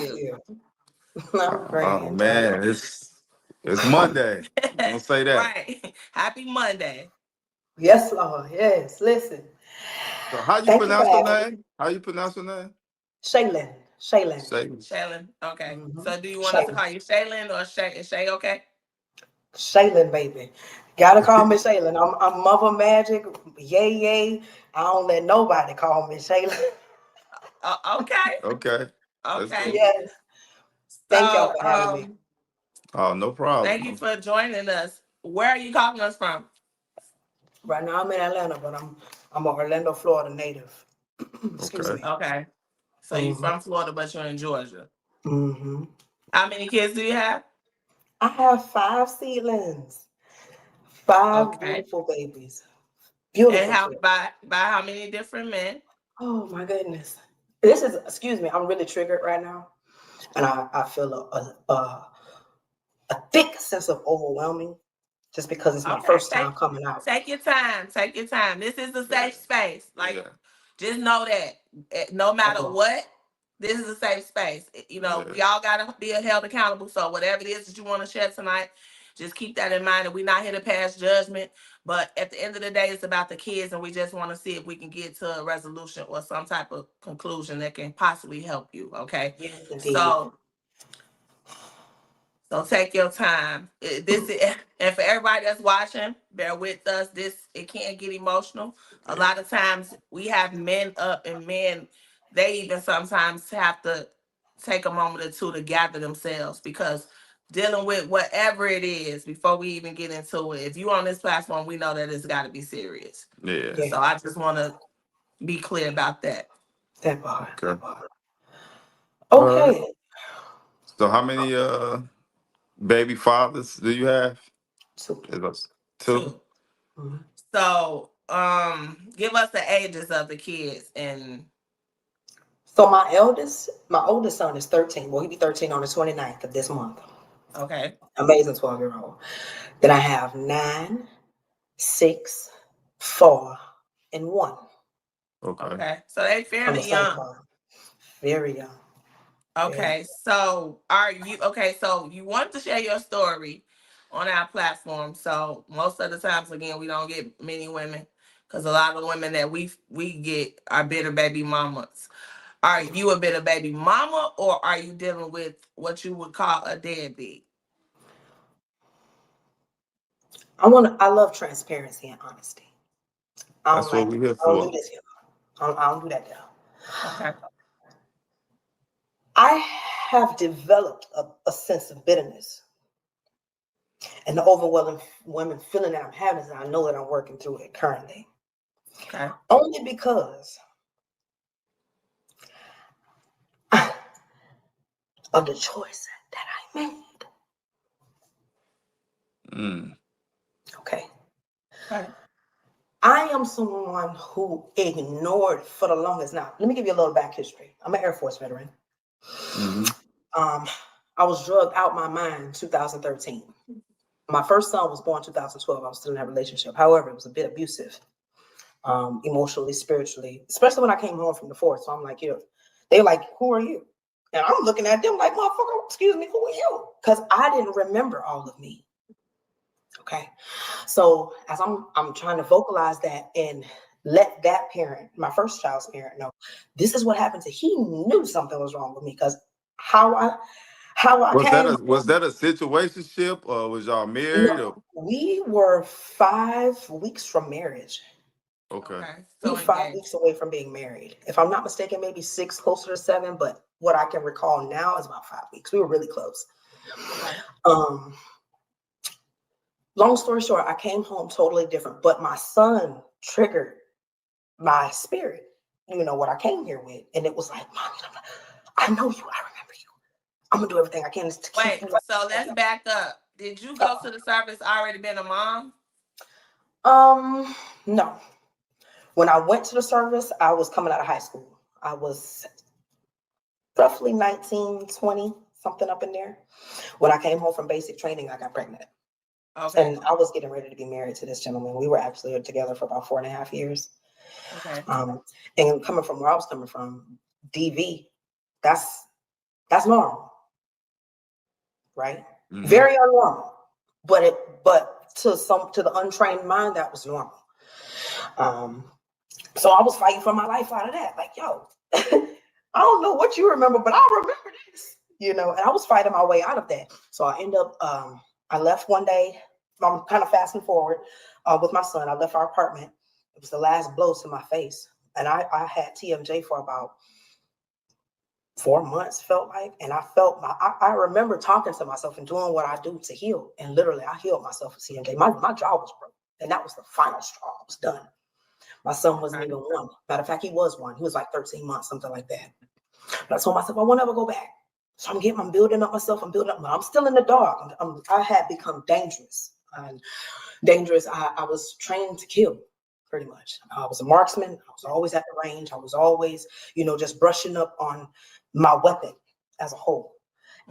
you? you? I'm Oh great. man, it's Monday. I'm gonna say that. Right. Happy Monday. Yes, Lord. Yes. Listen. So how you Thank you for pronounce your having me. name? How you pronounce your name? Shaylin. Shaylin. Say Shaylin. Okay. Mm-hmm. So do you want us to Shaylin. call you Shaylin or Shay? Is Shay okay? Shaylin, baby. Gotta call me Shaylin. I'm Mother Magic. Yay, yay. I don't let nobody call me Shaylin. Okay. okay. That's Okay. cool. Yes. Thank y'all So for having me. Oh, no thank you problem. for joining us. Where are you calling us from? Right now I'm in Atlanta, but I'm a Orlando, Florida native. Excuse Okay. me. Okay. So you Mm-hmm. from Florida, but you're in Georgia. Mm-hmm. How many kids do you have? I have 5 seedlings. 5 Okay. beautiful babies. And Beautiful how children. by how many different men? Oh my goodness. This is, excuse me, I'm really triggered right now. And I feel a thick sense of overwhelming just because it's my Okay. first time coming out. Take your time. Take your time. This is a Yeah. safe space. Like, Yeah. just know that no matter Okay. what, this is a safe space. You know, Yeah. we all gotta be held accountable. So whatever it is that you want to share tonight, just keep that in mind. And we're not here to pass judgment, but at the end of the day, it's about the kids, and we just want to see if we can get to a resolution or some type of conclusion that can possibly help you. Okay, Yes, indeed. so take your time. This is, and for everybody that's watching, bear with us. This it can get emotional. A Yeah. lot of times we have men up, and men they even sometimes have to take a moment or two to gather themselves because dealing with whatever it is before we even get into it. If you on this platform, we know that it's got to be serious. Yeah. Yeah, So I just want to be clear about that. that part, Okay. that part. All right. Okay. So how many baby fathers do you have? So, Is us two? Too. mhm. So give us the ages of the kids and So my oldest son is 13. Well, he'll be 13 on the 29th of this month. okay. Amazing 12-year-old. Then I have 9, 6, 4, and 1 Okay. Okay. So they from the fairly same young. father. Very young. Very. Okay. So are you okay? So you want to share your story on our platform. So most of the times again we don't get many women because a lot of women that we get are bitter baby mamas. Are you a bitter baby mama or are you dealing with what you would call a deadbeat? I love transparency and honesty. I don't That's what like, we're here I don't do for. this here. I don't do that now. Okay. I have developed a sense of bitterness and the overwhelming women feeling that I'm having is that I know that I'm working through it currently. Okay. Only because of the choice that I made. Mm. Okay. Okay. I am someone who ignored for the longest. Now, let me give you a little back history. I'm an Air Force veteran. Mm-hmm. Um, I was drugged out my mind in 2013. My first son was born 2012. I was still in that relationship. However, it was a bit abusive, emotionally, spiritually, especially when I came home from the force. So I'm like, they're like, who are you? And I'm looking at them like, motherfucker, excuse me, who are you? Because I didn't remember all of me. Okay. So as I'm trying to vocalize that and let that parent, my first child's parent, know this is what happened to he knew something was wrong with me because how I how I came Was that a situationship or was y'all married no, or we were 5 weeks from marriage. okay. Okay. We So were five engaged. weeks away from being married. If I'm not mistaken, maybe 6, closer to 7, but what I can recall now is about 5 weeks. We were really close. Okay. Um, long story short, I came home totally different, but my son triggered my spirit, what I came here with. And it was like, Mommy, I know you. I remember you. I'm going to do everything I can to keep Wait, you like, so let's back up. Did you go to the service already being a mom? no. When I went to the service, I was coming out of high school. I was roughly 19, 20, something up in there. When I came home from basic training, I got pregnant. Okay. And I was getting ready to be married to this gentleman. We were actually together for about 4.5 years. Okay. And coming from where I was coming from, DV, that's That's normal, right? Mm-hmm. Very unnormal, but to the untrained mind, that was normal. So I was fighting for my life out of that. Like, yo, I don't know what you remember, but I remember this, and I was fighting my way out of that. So I end up, I left one day. I'm kind of fasting forward with my son. I left our apartment. It was the last blow to my face. And I had TMJ for about 4 months, felt like, and I remember talking to myself and doing what I do to heal. And literally I healed myself with TMJ. My jaw was broke. And that was the final straw. I was done. My son wasn't even 1. Matter of fact, he was 1. He was like 13 months, something like that. But I told myself, I won't ever go back. So I'm building up myself. I'm building up. I'm still in the dark. I had become dangerous. I was trained to kill, pretty much. I was a marksman. I was always at the range. I was always, just brushing up on my weapon as a whole.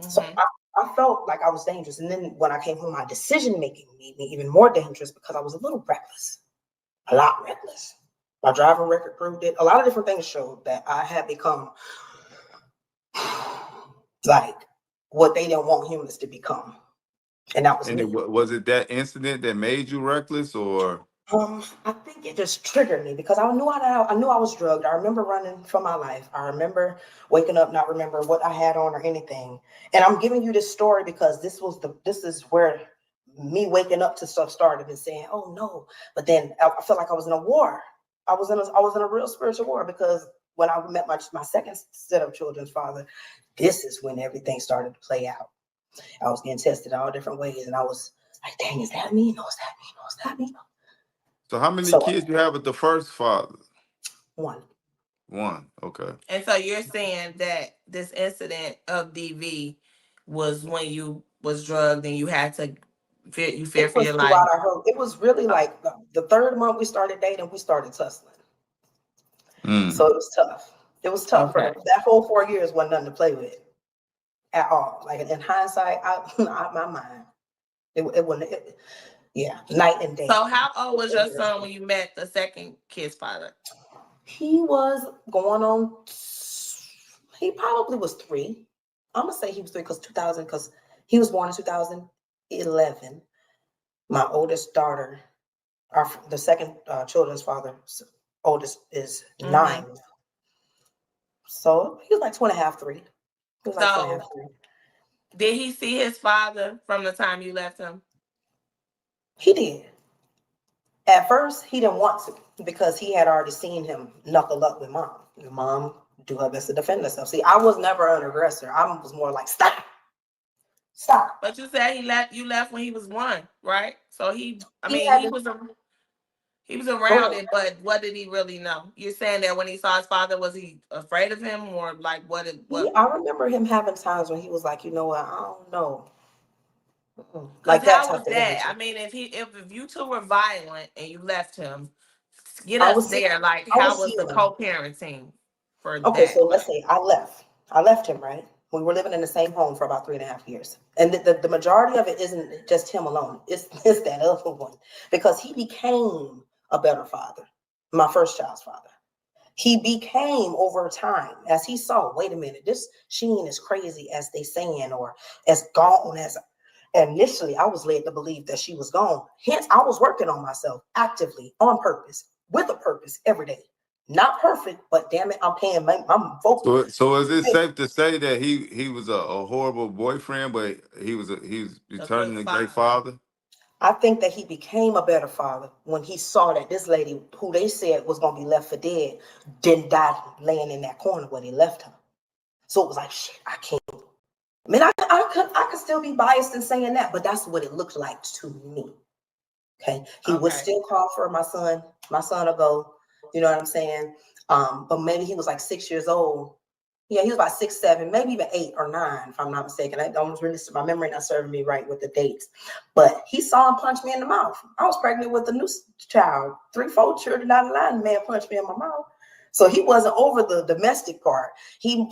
Mm-hmm. So I felt like I was dangerous. And then when I came home, my decision making made me even more dangerous because I was a little reckless, a lot reckless. My driving record proved it. A lot of different things showed that I had become like what they didn't want humans to become. And that was me. Was it that incident that made you reckless, or? I think it just triggered me because I knew I was drugged. I remember running for my life. I remember waking up, not remember what I had on or anything. And I'm giving you this story because this is where me waking up to stuff started and saying, oh no. But then I felt like I was in a war. I was in a real spiritual war because when I met my second set of children's father, this is when everything started to play out. I was getting tested all different ways, and I was like, dang, is that me? No, is that me? No, is that me? So how many kids you have with the first father? 1. 1, okay. And so you're saying that this incident of DV was when you was drugged and you had to fear for your life? It was really like the 3rd month we started dating, we started tussling. So it was tough. It was tough. Okay. For that whole 4 years wasn't nothing to play with at all. Like in hindsight, out my mind, it wasn't. Night and day. So how old was your son when you met the second kid's father? He was going on. He probably was 3. I'm gonna say he was 3 because he was born in 2011. My oldest daughter, the second children's father, oldest is 9. So he was like 2.5, 3. He was like 2.5, 3. Did he see his father from the time you left him? He did. At first, he didn't want to because he had already seen him knuckle up with mom. And mom do her best to defend herself. See, I was never an aggressor. I was more like, stop. But you said you left when he was 1, right? So he was around it, but what did he really know? You're saying that when he saw his father, was he afraid of him, or like what? I remember him having times when he was like, you know what, I don't know. Like that. How was that? I mean, if you two were violent and you left him, get us there. Like, how was the co-parenting for that? Okay, so let's say I left him, right? We were living in the same home for about 3.5 years. And the majority of it isn't just him alone. It's that other one. Because he became a better father, my first child's father. He became over time as he saw, wait a minute, she ain't as crazy as they saying or as gone as. Initially, I was led to believe that she was gone. Hence, I was working on myself actively, on purpose, with a purpose every day. Not perfect, but damn it, I'm paying my vocal. So is it safe to say that he was a horrible boyfriend, but he was returning a great father? I think that he became a better father when he saw that this lady, who they said was going to be left for dead, didn't die laying in that corner where they left her. So it was like, shit, I can't. I mean, I could still be biased in saying that, but that's what it looked like to me. Okay. He would still call for my son will go, you know what I'm saying? But maybe he was like 6 years old. Yeah, he was about 6, 7, maybe even 8 or 9, if I'm not mistaken. I don't really, my memory not serving me right with the dates. But he saw him punch me in the mouth. I was pregnant with a new child. 3, 4 children down the line, the man punched me in my mouth. So he wasn't over the domestic part. He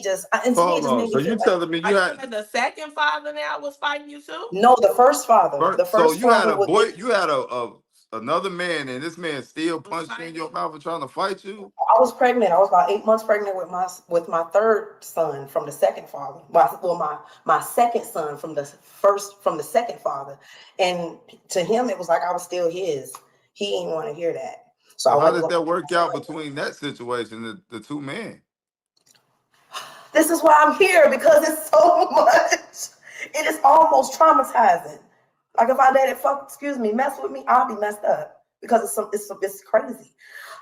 just. Hold on. So you telling me you had the second father now was fighting you too? No, the first father. So you had a boy. You had a another man, and this man still punched you in your mouth and trying to fight you? I was pregnant. I was about 8 months pregnant with my third son from the second father. My second son from the second father. And to him, it was like I was still his. He didn't want to hear that. So I So how went to did go. that work out between that situation, the two men? This is why I'm here, because it's so much. It is almost traumatizing. Like if I let it mess with me, I'll be messed up because it's crazy.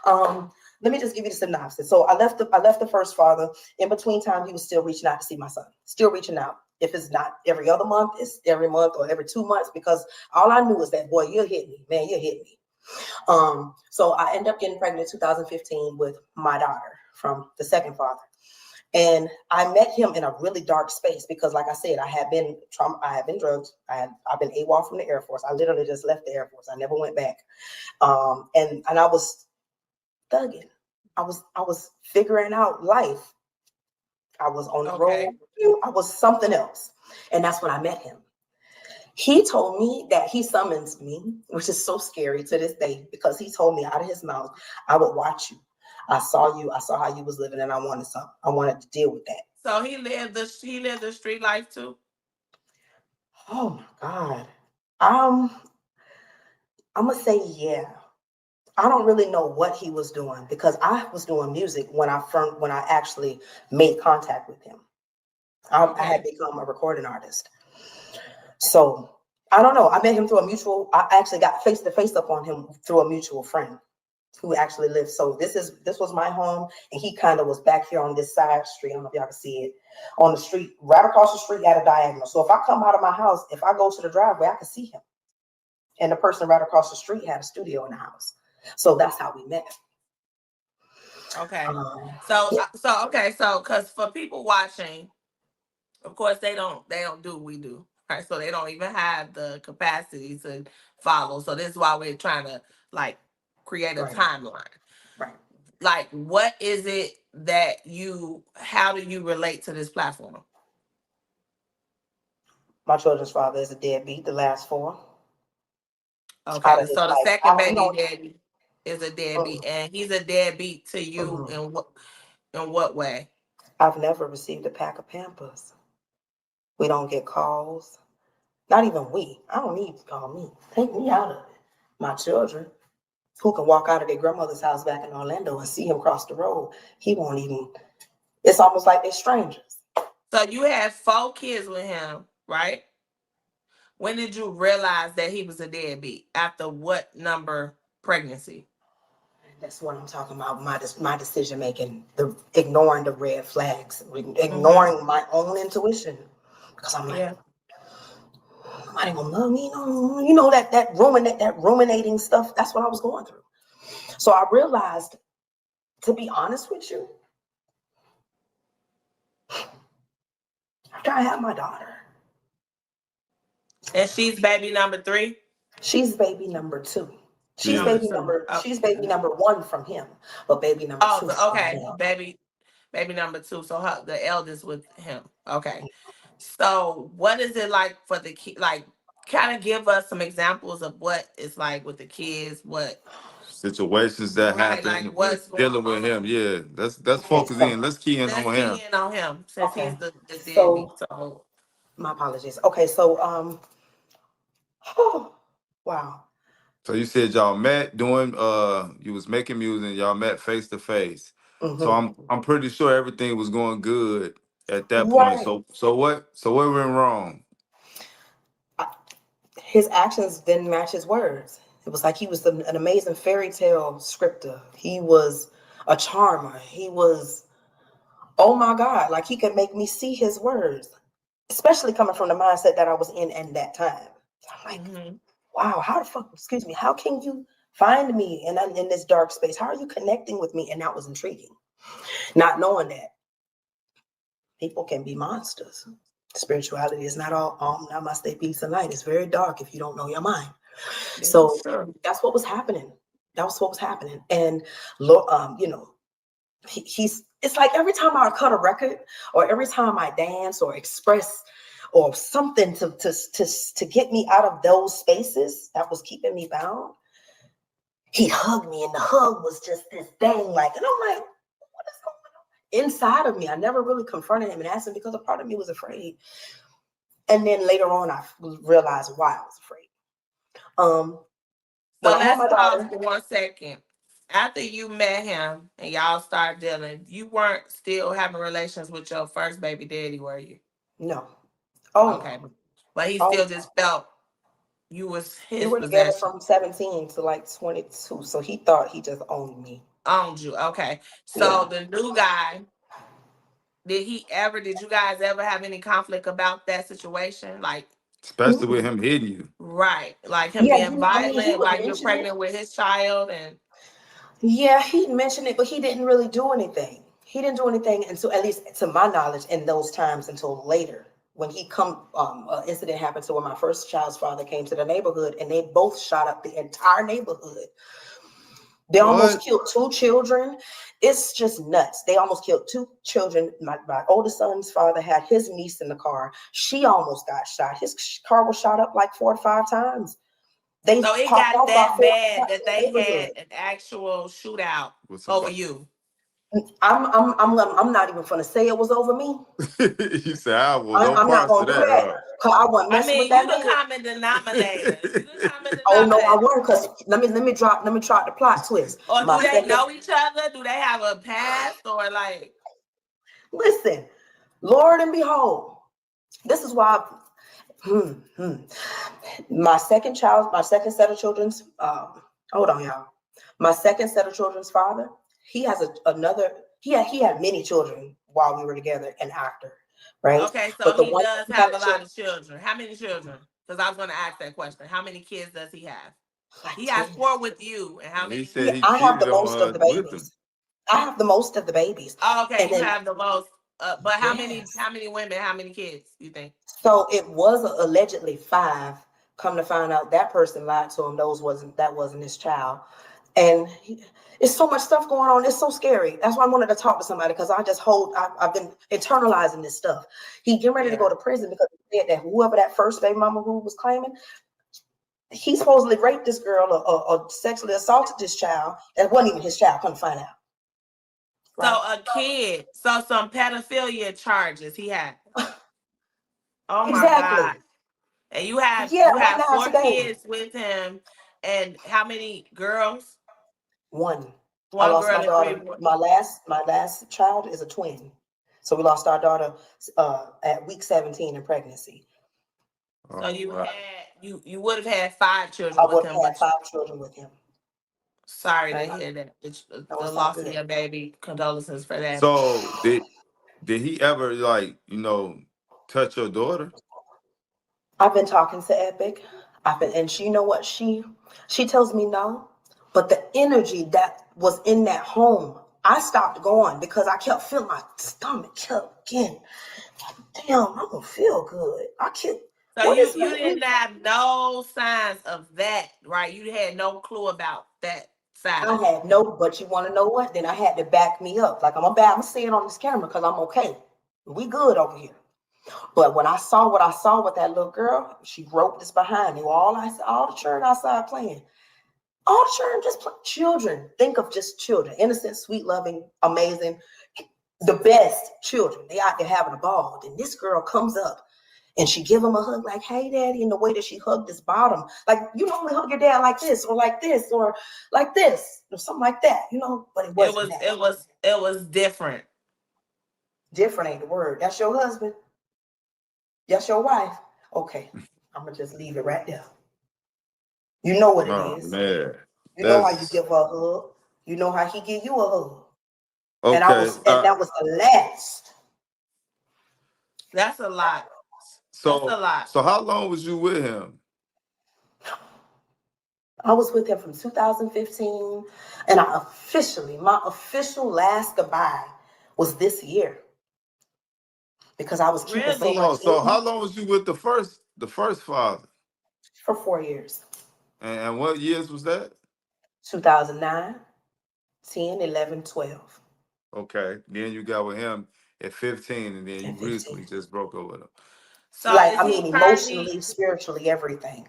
Let me just give you the synopsis. So I left the first father. In between time, he was still reaching out to see my son. Still reaching out. If it's not every other month, it's every month or every 2 months, because all I knew is that, boy, you'll hit me, man, you'll hit me. So I ended up getting pregnant in 2015 with my daughter from the second father. And I met him in a really dark space because, like I said, I had been drugged. I've been AWOL from the Air Force. I literally just left the Air Force. I never went back. And I was thugging. I was figuring out life. I was on the road. I was something else. And that's when I met him. He told me that he summons me, which is so scary to this day, because he told me out of his mouth, I would watch you. I saw you. I saw how you was living, and I wanted something. I wanted to deal with that. So he lived the street life too. Oh my God. I'm gonna say yeah. I don't really know what he was doing because I was doing music when I actually made contact with him. I had become a recording artist. So I don't know. I met him through a mutual. I actually got face to face up on him through a mutual friend who actually lived. So this was my home, and he kind of was back here on this side street. I don't know if y'all can see it, on the street, right across the street at a diagonal. So if I come out of my house, if I go to the driveway, I can see him. And the person right across the street had a studio in the house. So that's how we met. Okay. Yeah. So because for people watching, of course they don't do what we do, right? So they don't even have the capacity to follow. So this is why we're trying to like create a timeline. Right. Like, what is it that how do you relate to this platform? My children's father is a deadbeat, the last four. Okay, so the second baby know. daddy is a deadbeat, and he's a deadbeat to you in what way? I've never received a pack of Pampers. We don't get calls. Not even we. I don't need to call me. Take me out of it. My children, who can walk out of their grandmother's house back in Orlando and see him cross the road, he won't even. It's almost like they're strangers. So you had 4 kids with him, right? When did you realize that he was a deadbeat? After what number pregnancy? That's what I'm talking about. My decision making, ignoring the red flags, ignoring my own intuition, because I'm like, nobody gonna love me. You know that ruminating stuff. That's what I was going through. So I realized, to be honest with you, after I had my daughter, and she's baby number 3. she's baby number 2. She's baby number 1 from him, but baby number 2. Baby number 2. So the eldest with him. Okay. So what is it like for the kid? Like, kind of give us some examples of what it's like with the kids. What situations that happen, like what's dealing with him. Yeah, let's focus in. Let's key in on him. Key in on him since he's the So, deadbeat. So my apologies. Okay, so oh, wow. So you said y'all met doing you was making music and y'all met face to face. So I'm pretty sure everything was going good at that point. So what went wrong? His actions didn't match his words. It was like he was an amazing fairy tale scripter. He was a charmer. He was, oh my God, like he could make me see his words, especially coming from the mindset that I was in that time. So I'm like, wow, how the fuck, how can you find me in this dark space? How are you connecting with me? And that was intriguing. Not knowing that people can be monsters. Spirituality is not all namaste, peace, and light. It's very dark if you don't know your mind. So that's what was happening. That was what was happening. And you know, it's like every time I cut a record or every time I dance or express or something to get me out of those spaces that was keeping me bound, He hugged me, and the hug was just this thing, like, and I'm like, what is going on inside of me? I never really confronted him and asked him because a part of me was afraid. And then later on, I realized why I was afraid. When So I had my let's pause daughter, for 1 second. After you met him and y'all started dealing, you weren't still having relations with your first baby daddy, were you? no. Oh Okay. no. But he Oh still no. just felt you was We his were together possession. from 17 to like 22. So he thought he just owned me. Owned you. Okay. So Yeah. the new guy, did you guys ever have any conflict about that situation? Like, Especially with him hitting you. right. Like him Yeah, being he violent would while you're mention it. pregnant with his child and Yeah, he mentioned it, but he didn't really do anything. He didn't do anything until, at least to my knowledge, in those times until later. When he an incident happened to when my first child's father came to the neighborhood, and they both shot up the entire neighborhood. They almost What? killed 2 children. It's just nuts. They almost killed 2 children. My oldest son's father had his niece in the car. She almost got shot. His car was shot up like 4 or 5 times. They so it popped got off about that 4 bad shots that in the they had neighborhood. an actual shootout With over somebody? you. I'm not even gonna say it was over me. You said I will. No I'm not parts of gonna do that that, because I wasn't I messing with mean, you that the man. common denominator. You the common Oh no, I denominator. wasn't. Because let me try the plot twist. Or My do they second, know each other? Do they have a past or like? listen, Lord and behold, this is why. My second set of children's. Hold on, y'all. My second set of children's father. He has another. He had many children while we were together and after, right? Okay, so But the he one does he had have a lot children, of children. How many children? Because I was going to ask that question. How many kids does he have? like He has 10. 4 with you, and how he many? said he I have cheated the on most of her the with him. babies. I have the most of the babies. Oh, okay, And you then, have the most. But how many? yes. How many women? How many kids? You think? So it was allegedly 5. Come to find out, that person lied to him. That wasn't his child. And it's so much stuff going on. It's so scary. That's why I wanted to talk to somebody, because I've been internalizing this stuff. He getting ready to go Yeah. to prison because he said that whoever that first baby mama who was claiming, he supposedly raped this girl or sexually assaulted this child. That wasn't even his child. Come to find out. So Right. a kid. So some pedophilia charges he had. Oh my Exactly. God. And you have Yeah, you right have now 4 today. kids with him, and how many girls? One. I 1 lost girl my and 3 daughter. boys. My last child is a twin. So we lost our daughter at week 17 in pregnancy. So Oh you wow. had you would have had 5 I children with would him, have had but 5 children with him. sorry to Right? hear that. That The was not loss of good. your baby. Condolences for that. So did he ever like touch your daughter? I've been talking to Epic. And she, you know what? She tells me no. But the energy that was in that home, I stopped going because I kept feeling my stomach kept getting, damn, I don't feel good. So What you is you making me? didn't have no signs of that, right? You had no clue about that side I of it. had no, but you want to know what? Then I had to back me up. Like I'm saying on this camera because I'm okay. We good over here. But when I saw what I saw with that little girl, she roped us behind me. All the children outside playing. All the children just play. Children. Think of just children. Innocent, sweet, loving, amazing. The best children. They out there having a ball. Then this girl comes up and she give him a hug like, hey, daddy, in the way that she hugged his bottom. Like, you normally hug your dad like this, or like this, or like this, or something like that, but it It wasn't was that. it was it was different. Different ain't the word. That's your husband. That's your wife. Okay, I'm going to just leave it right there. You know what it Oh is. man. You know how you That's give her a hug. You know how he give you a hug. And okay. that was the last. That's a lot. That's a So lot. so how long was you with him? I was with him from 2015, and my official last goodbye was this year because I was keeping so Really? much in So how me long was you with the first father? for 4 years. And what years was that? 2009, 10, 11, 12, Okay. Then you got with him at 15, and then you and 15. recently just broke up with him. So Like, is I he mean, currently emotionally, spiritually, everything.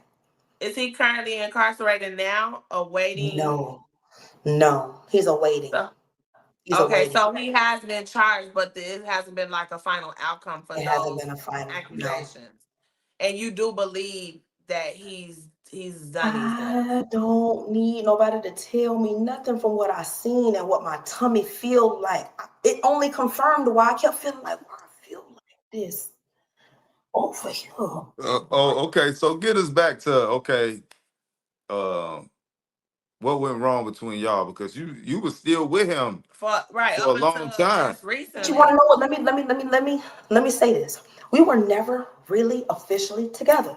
Is he currently incarcerated now, awaiting? No, he's awaiting. So, He's okay, awaiting. so he has been charged, but it hasn't been like a final outcome for It hasn't those been a final. No. accusations. And you do believe that he's done these things. I don't need nobody to tell me nothing from what I seen and what my tummy feel like. It only confirmed why I kept feeling like, why I feel like this over here. Okay. So get us back to what went wrong between y'all, because you was still with him For right for a up until long time. just But you want to recently. know what? Let me say this. We were never really officially together.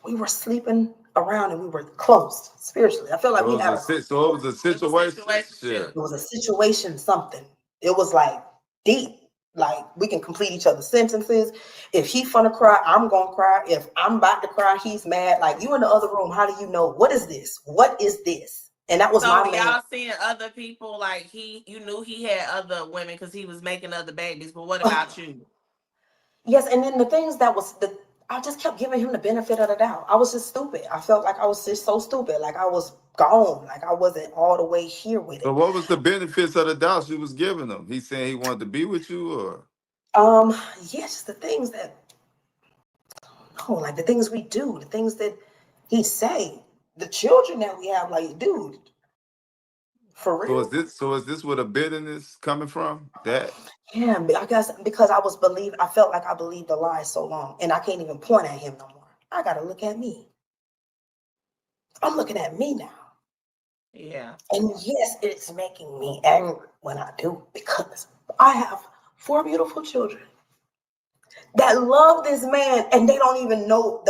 We were sleeping around and we were close spiritually. I feel like we had a So it was a It was situation. situationship. it was a situation, something. It was like deep. Like we can complete each other's sentences. If he finna cry, I'm gonna cry. If I'm about to cry, he's mad. Like you in the other room, how do you know? What is this? What is this? And that was So my man. y'all seeing other people, like you knew he had other women because he was making other babies. But what about you? Yes, and then the things that was I just kept giving him the benefit of the doubt. I was just stupid. I felt like I was just so stupid. Like I was gone. Like I wasn't all the way here with So it. what was the benefits of the doubt you was giving him? He saying he wanted to be with you, or Yes, the things that like the things we do, the things that he say, the children that we have, like, dude, for real? so is this where the bitterness coming from? That Yeah, but I guess because I felt like I believed the lie so long, and I can't even point at him no more. I gotta look at me. I'm looking at me now. Yeah. And yes, it's making me angry when I do, because I have 4 beautiful children that love this man, and they don't even know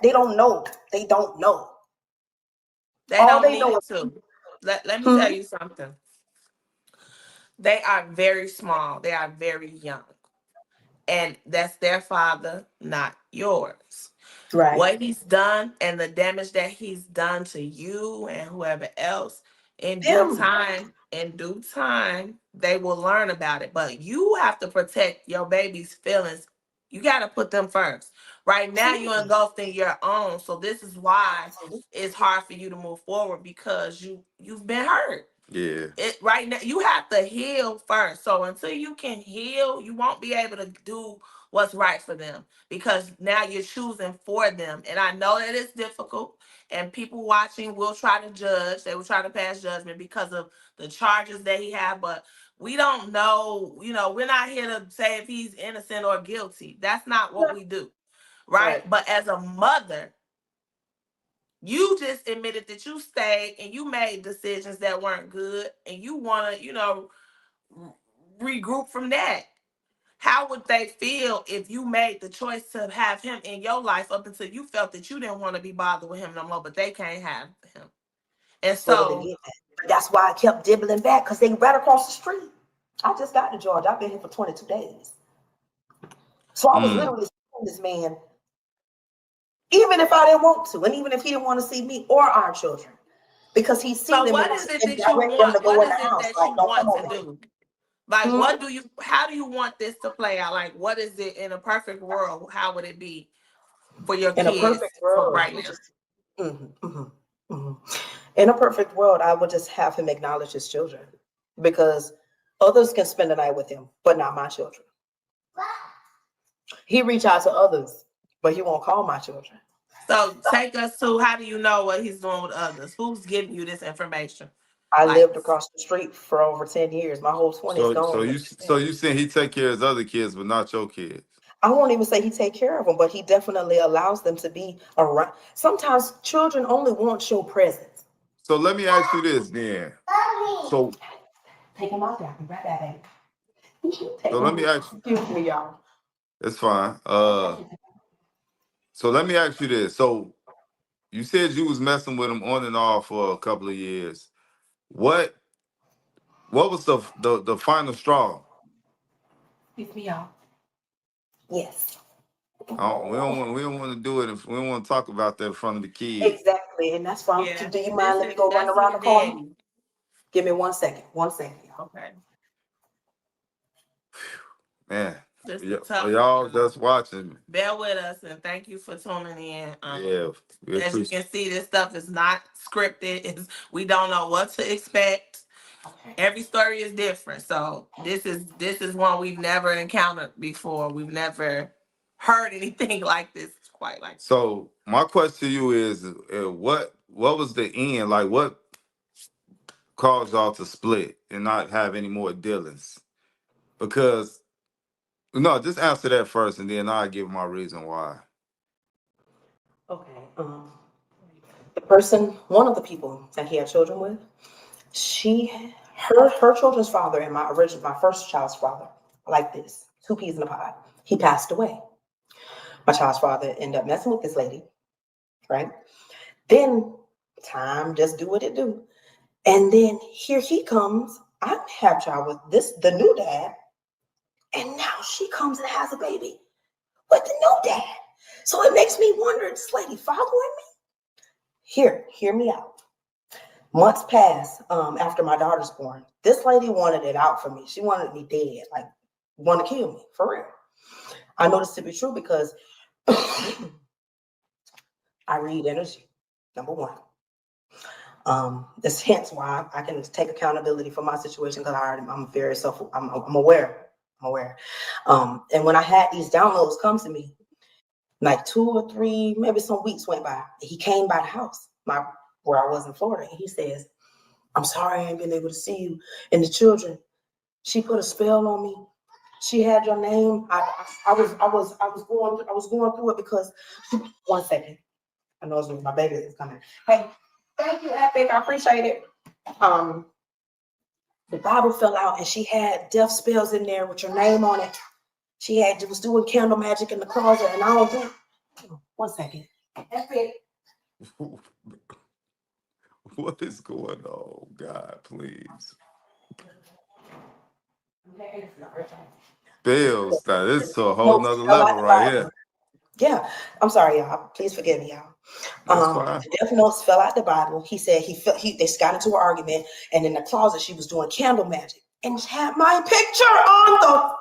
they don't know. They don't know. They All don't they know need is, to. Let me tell hmm, you something. They are very small. They are very young. And that's their father, not yours. right. What he's done and the damage that he's done to you and whoever else, Them. in due time, they will learn about it. But you have to protect your baby's feelings. You got to put them first. Right now, you're Absolutely. engulfed in your own. So this is why Absolutely. it's hard for you to move forward, because you've been hurt. yeah. It right now you have to heal first. So until you can heal, you won't be able to do what's right for them, because now you're choosing for them. And I know that it's difficult, and people watching will try to judge. They will try to pass judgment because of the charges that he had, but we don't know, we're not here to say if he's innocent or guilty. That's not what we do. Right? Right. But as a mother, you just admitted that you stayed and you made decisions that weren't good, and you want to, regroup from that. How would they feel if you made the choice to have him in your life up until you felt that you didn't want to be bothered with him no more, but they can't have him? And That's what it so, is. But that's why I kept dibbling back, because they right across the street. I just got to Georgia. I've been here for 22 days. So I was Mm. literally seeing this man, even if I didn't want to, and even if he didn't want to see me or our children, because he see so them what is it and that you direct them want? to go What in the is it house. that Like, you don't come want to over do? Like, here. how do you want this to play out? Like, what is it in a perfect world? How would it be for your In a kids perfect for world, right we now? just, in a perfect world, I would just have him acknowledge his children, because others can spend the night with him, but not my children. He reach out to others, but he won't call my children. So take us to, how do you know what he's doing with others? Who's giving you this information? I Like, lived across the street for over 10 years. My whole 20s gone. So you saying he take care of his other kids, but not your kids? I won't even say he take care of them, but he definitely allows them to be around. Sometimes children only want your presence. So let me ask you this then. So Take him out there. I'll be right back, baby. Take so let him. me ask. Excuse me, y'all. It's fine. So let me ask you this. So you said you was messing with him on and off for a couple of years. What what was the final straw? Excuse me, y'all. Yes. We don't want to do it if we don't want to talk about that in front of the kids. Exactly. And that's fine. yeah, Do you mind? this Let me is go run that's around his the corner. daddy. Give me 1 second. 1 second, y'all. Okay. Man. Just Yeah, a tough for one. y'all just watching. Bear with us and thank you for tuning in. Yeah, we As you appreciate. can see, this stuff is not scripted. We don't know what to expect. Okay. Every story is different. So this is one we've never encountered before. We've never heard anything like this quite like. So my question to you is, what was the end? Like, what caused y'all to split and not have any more dealings? Because no, just answer that first, and then I'll give my reason why. Okay. The person, one of the people that he had children with, her children's father and my first child's father, like this, two peas in a pod. He passed away. My child's father ended up messing with this lady, right? Then time just do what it do. And then here he comes. I have a child with the new dad, and now she comes and has a baby with the new dad. So it makes me wonder, is this lady following me? Hear me out. Months passed after my daughter's born. This lady wanted it out for me. She wanted me dead, like want to kill me, for real. I know this to be true because I read energy, number one. That's hence why I can take accountability for my situation because I'm very I'm aware. I'm aware. And when I had these downloads come to me, like 2 or 3, maybe some weeks went by. He came by the house, where I was in Florida, and he says, "I'm sorry I ain't been able to see you and the children. She put a spell on me. She had your name. I was going through it because." One second. I know it's my baby is coming. Hey, thank you, Epic. I appreciate it. The Bible fell out and she had death spells in there with your name on it. She was doing candle magic in the closet, and I don't do. One second. Epic. What is going on, God? Please, Bills. Now this is a whole Notes nother fell out level the right Bible. here. Yeah, I'm sorry, y'all. Please forgive me, y'all. That's fine. The death notes fell out the Bible. He said they got into an argument, and in the closet she was doing candle magic and had my picture on the.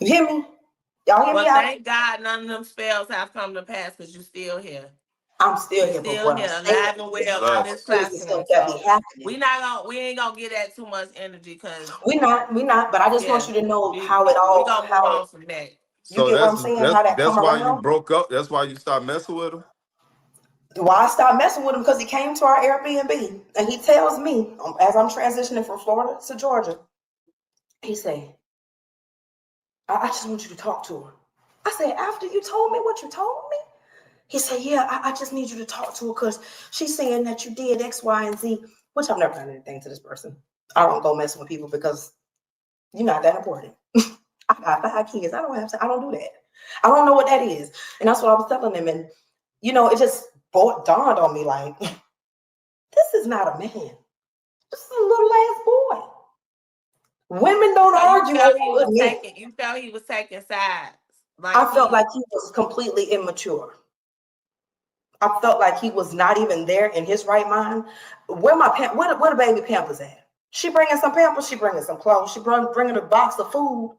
You hear me? Y'all hear me But out? thank God none of them spells have come to pass because you're still here. I'm still You're here, but still what I'm here, saying alive and is well on this opportunities still platform. that be So happening. we ain't gonna get that too much energy because We not, but I just want yeah, you to know we gonna move on from that. you So get what I'm saying, how that that's come why you around. broke up. That's why you stopped messing with him. Why I stopped messing with him? Because he came to our Airbnb and he tells me, as I'm transitioning from Florida to Georgia, he say, I just want you to talk to her. I said, after you told me what you told me? He said, yeah, I just need you to talk to her because she's saying that you did X, Y, and Z, which I've never done anything to this person. I don't go messing with people because you're not that important. I got 5 kids. I don't do that. I don't know what that is. And that's what I was telling him. And, it just dawned on me like, this is not a man. This is a little ass boy. Women don't So argue over men. you felt he was taking sides. I felt like he was completely immature. I felt like he was not even there in his right mind. Where the baby Pampers at? She bringing some Pampers. She bringing some clothes. She bringing a box of food.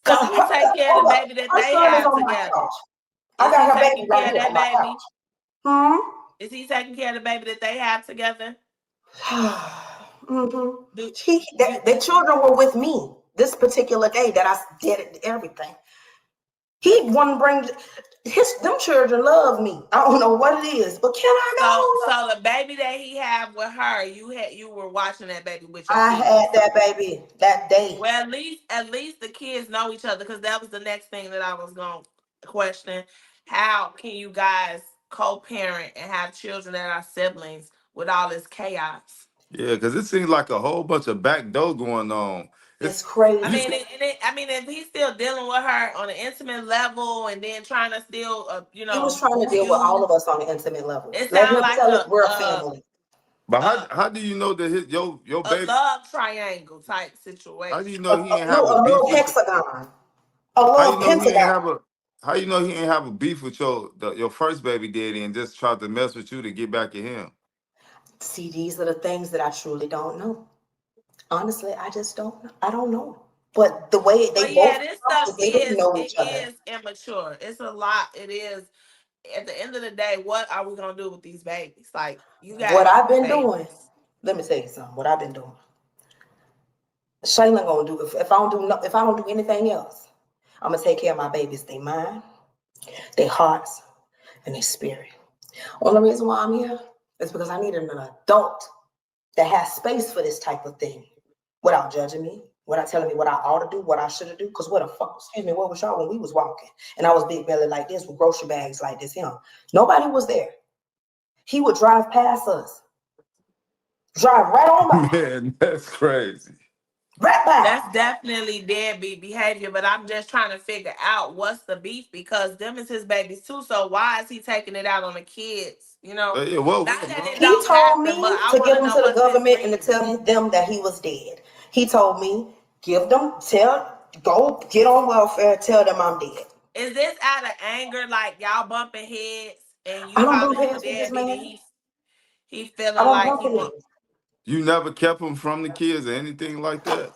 So Cause who take care of the baby that her they son is have on my together? couch. I Is got he her baby taking right care of here that on my baby? couch. Is he taking care of the baby that they have together? Mm-hmm. Do The children were with me this particular day that I did everything. He wouldn't bring them children love me. I don't know what it is, but can I go? So the baby that he had with her, you were watching that baby with your I kids. had that baby that day. Well, at least the kids know each other because that was the next thing that I was gonna question. How can you guys co-parent and have children that are siblings with all this chaos? Yeah, because it seems like a whole bunch of backdoor going on. It's It's crazy. you. I mean, if he's still dealing with her on an intimate level and then trying to still, He was trying to deal with all of us on an intimate level. it Let sounds him like tell it we're a family. But how do you know that your a baby? love triangle type How do you situation. know he ain't have a A beef little with you? hexagon. A How little you know he ain't pentagon. have a? How you know he ain't have a beef with your first baby daddy and just tried to mess with you to get back at him? See, these are the things that I truly don't know. Honestly, I just don't. I don't know. But the way But they yeah, both, this stuff they didn't know it each other. is immature. It's a lot. It is. At the end of the day, what are we gonna do with these babies? Like, you What got I've been doing, babies. let me tell you something. What I've been doing, Shayla gonna do if I don't do if I don't do anything else, I'm gonna take care of my babies. They mind, their hearts, and their spirit. Only reason why I'm here is because I need an adult that has space for this type of thing without judging me, without telling me what I ought to do, what I should do. Because what the fuck, excuse me, what was y'all when we was walking? And I was big belly like this with grocery bags like this. Him. Nobody was there. He would drive past us. Drive right on by. Man, that's crazy. Right by. That's definitely deadbeat behavior, but I'm just trying to figure out what's the beef because them is his babies too. So why is he taking it out on the kids? You know, Yeah, not that it He don't told happen, but me I to want give to them know to the what's his government and to reason. tell them that he was dead. He told me, go get on welfare, tell them I'm dead. Is this out of anger, like y'all bumping heads and you I don't calling bump him heads with this deadbeat and man. he I feeling don't like bump he want? heads. You never kept them from the kids or anything like that?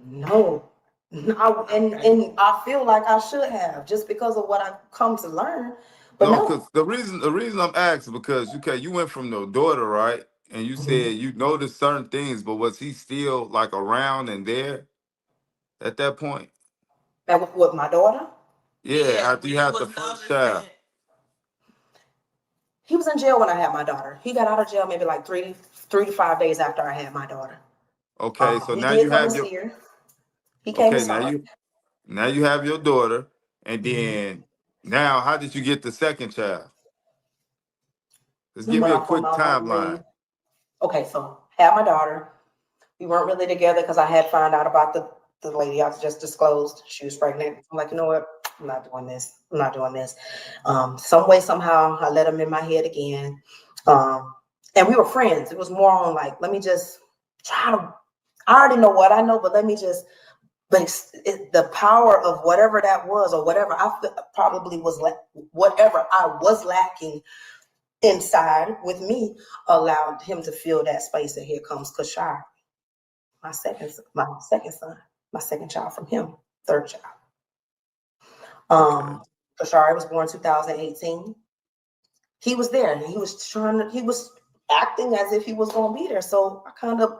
No. No, Okay. and I feel like I should have just because of what I've come to learn. But No, no. because the reason I'm asking because you went from no daughter, right? And you said you noticed certain things, but was he still like around and there at that point? And with my daughter, Yeah, Yeah, after when you you had the was first child. noticing. he was in jail when I had my daughter. He got out of jail maybe like 3 to 5 days after I had my daughter. Okay, so He now did you come and have your see her. He came and okay, saw her. now you have your daughter, and Mhm. then now how did you get the second child? Just We give me went a off on quick my own timeline. way. Okay, so had my daughter. We weren't really together because I had found out about the lady I just disclosed. She was pregnant. I'm like, you know what? I'm not doing this. I'm not doing this. Some way, somehow, I let him in my head again. And we were friends. It was more on like, let me just try to. I already know what I know, but let me just. But the power of whatever that was, or whatever probably was, whatever I was lacking inside with me, allowed him to fill that space. And here comes Kashar, my second son, my second child from him, third child. Okay. Kashari was born 2018. He was there and he was acting as if he was going to be there. So I kind of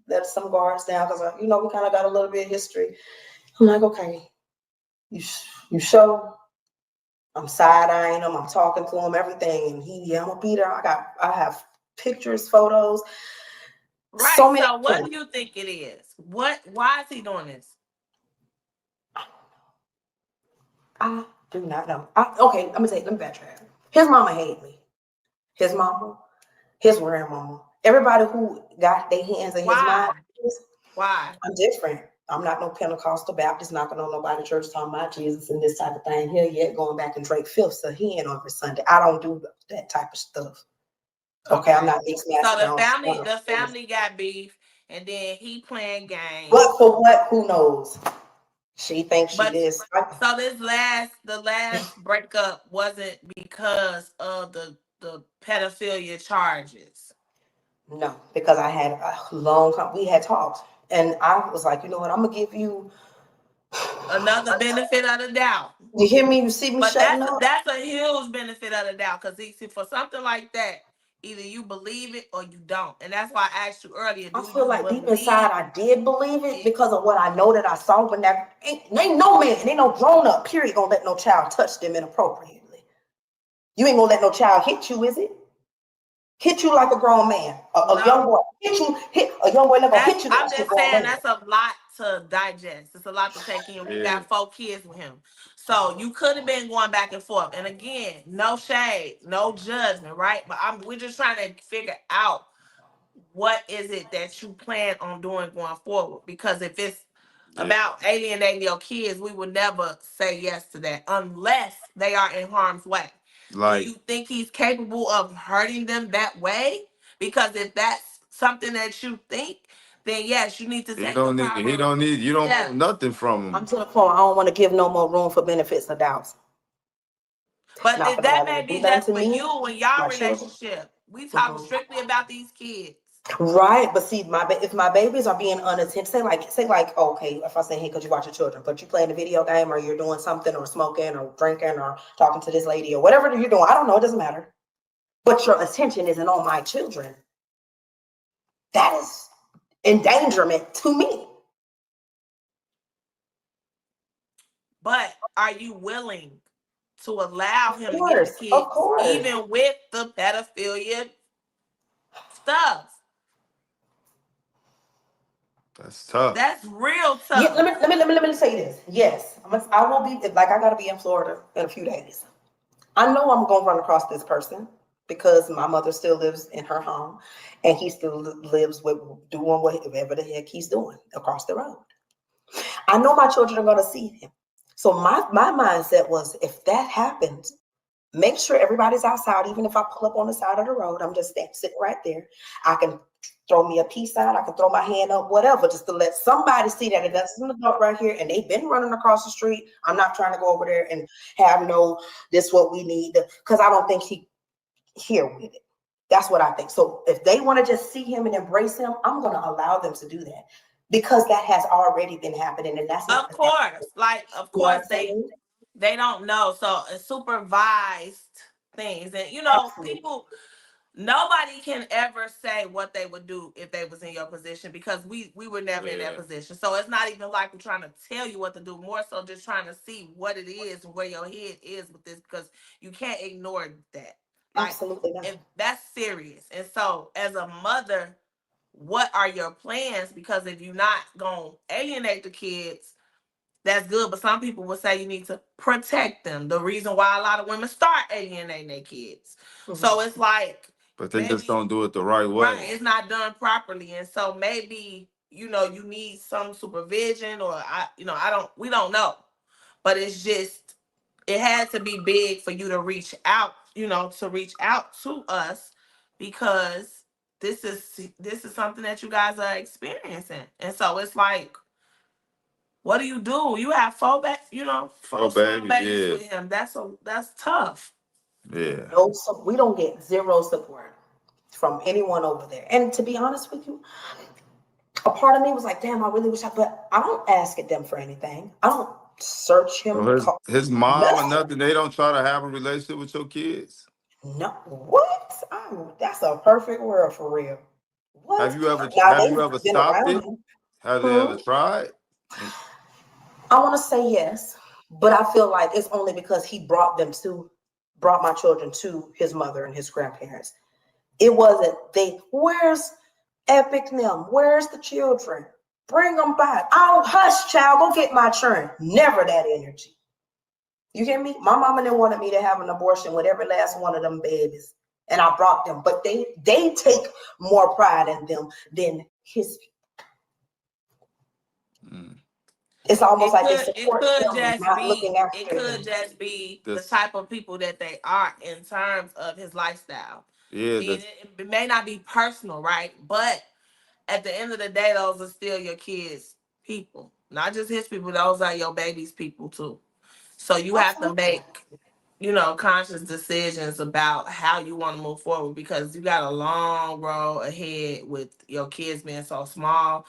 let some guards down because, we kind of got a little bit of history. I'm like, okay, you show. I'm side-eyeing him. I'm talking to him, everything. And I'm going to be there. I have pictures, photos, Right. so many So what things. do you think it is? Why is he doing this? I do not know. Okay, let me backtrack. His mama hated me. His mama, his grandmama, everybody who got their hands in his Why? mind. Why? I'm different. I'm not no Pentecostal Baptist knocking on nobody's church talking about Jesus and this type of thing here yet, going back and Drake fifth so he ain't on every Sunday. I don't do that type of stuff. Okay, I'm Okay. not mixed So the Macedon. family got beef, and then he playing games. But for what? Who knows? She thinks she But this. so the last breakup wasn't because of the pedophilia charges. No, because I had we had talked, and I was like, you know what? I'm gonna give you. Another benefit of the doubt. You hear me? You see me But shutting up? that's a huge benefit of the doubt because see for something like that, either you believe it or you don't, and that's why I asked you earlier. I Do feel you like deep inside believe I did believe it it? because of what I know that I saw, but that ain't no man, ain't no grown up, period, gonna let no child touch them inappropriately. You ain't gonna let no child hit you, is it? Hit you like a grown man. A young No. boy. Hit a young boy not gonna That's hit you like I'm a just grown saying man. that's a lot to digest. It's a lot to take in. You Yeah. got 4 kids with him. So you could have been going back and forth. And again, no shade, no judgment, right? But we're just trying to figure out what is it that you plan on doing going forward. Because if it's Yeah. about alienating your kids, we would never say yes to that unless they are in harm's way. Do Like you think he's capable of hurting them that way? Because if that's something that you think, then yes, you need to he take the don't need he proper don't need you don't step. want nothing from I'm him. to the point I don't want to give no more room for benefits or doubts. But Not for that nobody may to do be nothing just to for me, you and y'all my children. relationship. We talking Mhm. strictly about these kids. Right, but see, if my babies are being unattended, say like, okay, if I say, hey, could you watch your children? But you playing a video game, or you're doing something, or smoking, or drinking, or talking to this lady, or whatever you're doing. I don't know. It doesn't matter. But your attention isn't on my children. That is endangerment to me. But are you willing to allow Of him to get the course, of kids, course. even with the pedophilia stuff? That's tough. That's real Yeah, tough. let me say this. Yes, I will be like I gotta be in Florida in a few days. I know I'm gonna run across this person because my mother still lives in her home, and he still lives with doing whatever the heck he's doing across the road. I know my children are gonna see him. So my mindset was, if that happens, make sure everybody's outside. Even if I pull up on the side of the road, I'm just sitting right there. I can throw me a peace sign. I can throw my hand up, whatever, just to let somebody see that that's an adult right here, and they've been running across the street. I'm not trying to go over there and have this what we need, because I don't think he here with it. That's what I think. So if they want to just see him and embrace him, I'm going to allow them to do that, because that has already been happening, and that's not Of course, of you know what course I'm saying? they don't know. So supervised things, and Absolutely. people. Nobody can ever say what they would do if they was in your position, because we were never in that Yeah. position. So it's not even like we're trying to tell you what to do. More so just trying to see what it is and where your head is with this, because you can't ignore that. Like, Absolutely not. if that's serious. And so as a mother, what are your plans? Because if you're not gonna alienate the kids, that's good. But some people will say you need to protect them. The reason why a lot of women start alienating their kids. So it's like, But they just maybe, don't do it the right right, way. it's not done properly. And so maybe, you need some supervision, or we don't know. But it's just, it had to be big for you to reach out, to us, because this is something that you guys are experiencing. And so it's like, what do? You have Oh, four small baby, babies yeah, with him. That's tough. yeah. No, so we don't get zero support from anyone over there. And to be honest with you, a part of me was like, damn, I really wish but I don't ask at them for anything. I don't search So him, call, his mom or nothing. nothing, they don't try to have a relationship with your kids. No, what? That's a perfect world for real. What? Now Have you they've ever been stopped around it? him. Have they ever Hmm? tried? And- I want to say yes, but I feel like it's only because he brought my children to his mother and his grandparents. It wasn't where's Epic them? Where's the children? Bring them back. Oh, hush, child, go get my children. Never that energy. You hear me? My mama didn't wanted me to have an abortion with every last one of them babies. And I brought them, but they take more pride in them than his. Mm. It's almost It like they could it support could him, just not be looking it after could him. just be the This, type of people that they are in terms of his lifestyle. yeah, And it may not be personal, right? But at the end of the day, those are still your kids' people, not just his people. Those are your baby's people too. So you have to Absolutely. make conscious decisions about how you want to move forward, because you got a long road ahead with your kids being so small.